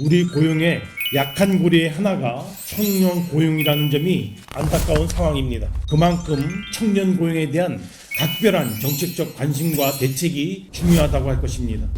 우리 고용의 약한 고리의 하나가 청년 고용이라는 점이 안타까운 상황입니다. 그만큼 청년 고용에 대한 각별한 정책적 관심과 대책이 중요하다고 할 것입니다.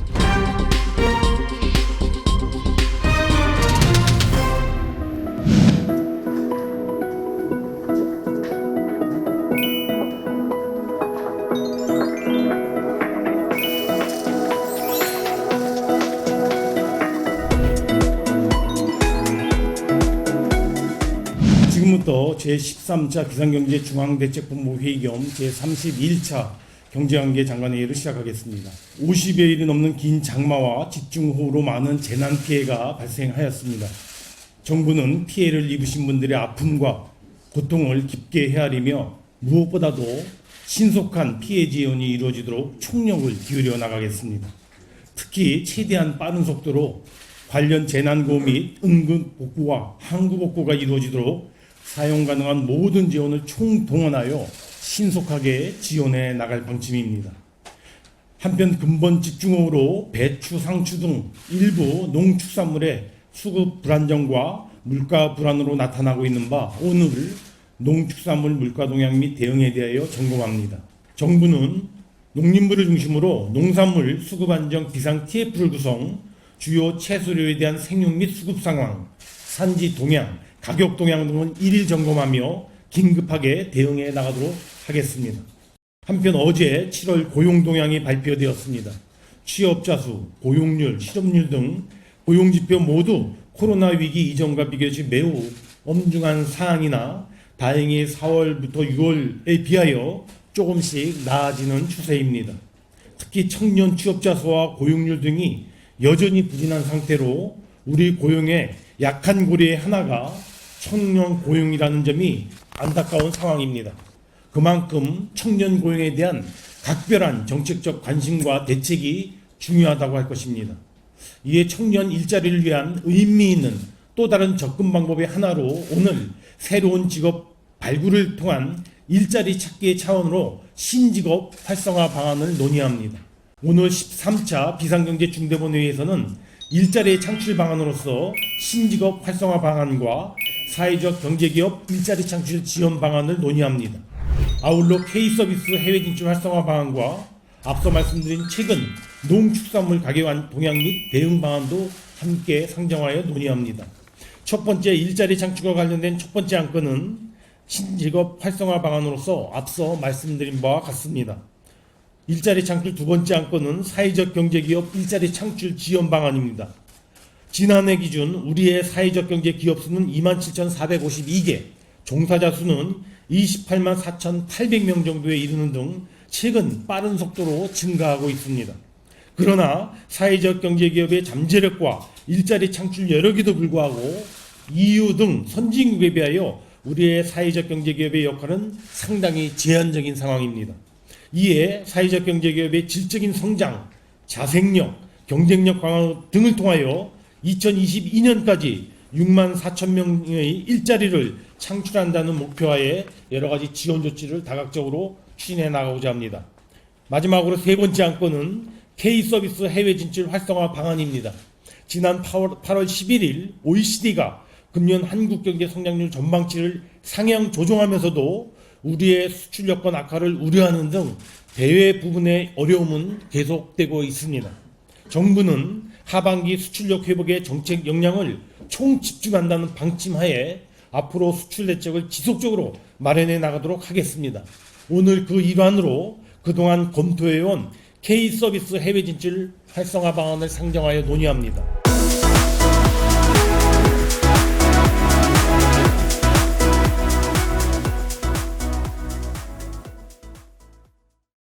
지금부터 제13차 비상경제 중앙대책본부 회의 겸 제31차 경제관계 장관회의를 시작하겠습니다. 50여 일이 넘는 긴 장마와 집중호우로 많은 재난 피해가 발생하였습니다. 정부는 피해를 입으신 분들의 아픔과 고통을 깊게 헤아리며 무엇보다도 신속한 피해 지원이 이루어지도록 총력을 기울여 나가겠습니다. 특히 최대한 빠른 속도로 관련 재난구호 및 응급복구와 항구복구가 이루어지도록 사용 가능한 모든 지원을 총동원하여 신속하게 지원해 나갈 방침입니다. 한편 근본 집중호우로 배추, 상추 등 일부 농축산물의 수급 불안정과 물가 불안으로 나타나고 있는 바 오늘 농축산물 물가 동향 및 대응에 대하여 점검합니다. 정부는 농림부를 중심으로 농산물 수급 안정 비상 TF를 구성, 주요 채소류에 대한 생육 및 수급 상황, 산지 동향, 가격 동향 등을 일일 점검하며 긴급하게 대응해 나가도록 하겠습니다. 한편 어제 7월 고용 동향이 발표되었습니다. 취업자 수, 고용률, 실업률 등 고용지표 모두 코로나 위기 이전과 비교시 매우 엄중한 사항이나 다행히 4월부터 6월에 비하여 조금씩 나아지는 추세입니다. 특히 청년 취업자 수와 고용률 등이 여전히 부진한 상태로 우리 고용의 약한 고리의 하나가 청년 고용이라는 점이 안타까운 상황입니다. 그만큼 청년 고용에 대한 각별한 정책적 관심과 대책이 중요하다고 할 것입니다. 이에 청년 일자리를 위한 의미 있는 또 다른 접근 방법의 하나로 오늘 새로운 직업 발굴을 통한 일자리 찾기의 차원으로 신직업 활성화 방안을 논의합니다. 오늘 13차 비상경제 중대본회의에서는 일자리 창출 방안으로서 신직업 활성화 방안과 사회적 경제기업 일자리 창출 지원 방안을 논의합니다. 아울러 K서비스 해외 진출 활성화 방안과 앞서 말씀드린 최근 농축산물 가격 동향 및 대응 방안도 함께 상정하여 논의합니다. 첫 번째 일자리 창출과 관련된 첫 번째 안건은 신직업 활성화 방안으로서 앞서 말씀드린 바와 같습니다. 일자리 창출 두 번째 안건은 사회적 경제기업 일자리 창출 지원 방안입니다. 지난해 기준 우리의 사회적 경제 기업 수는 27,452개, 종사자 수는 28만 4,800명 정도에 이르는 등 최근 빠른 속도로 증가하고 있습니다. 그러나 사회적 경제 기업의 잠재력과 일자리 창출 여력에도 불구하고 EU 등 선진국에 비하여 우리의 사회적 경제 기업의 역할은 상당히 제한적인 상황입니다. 이에 사회적 경제 기업의 질적인 성장, 자생력, 경쟁력 강화 등을 통하여 2022년까지 6만 4천 명의 일자리를 창출한다는 목표하에 여러 가지 지원 조치를 다각적으로 추진해 나가고자 합니다. 마지막으로 세 번째 안건은 K서비스 해외 진출 활성화 방안입니다. 지난 8월 11일 OECD가 금년 한국 경제 성장률 전망치를 상향 조정하면서도 우리의 수출 여건 악화를 우려하는 등 대외 부분의 어려움은 계속되고 있습니다. 정부는 하반기 수출력 회복의 정책 역량을 총집중한다는 방침하에 앞으로 수출 대책을 지속적으로 마련해 나가도록 하겠습니다. 오늘 그 일환으로 그동안 검토해온 K서비스 해외 진출 활성화 방안을 상정하여 논의합니다.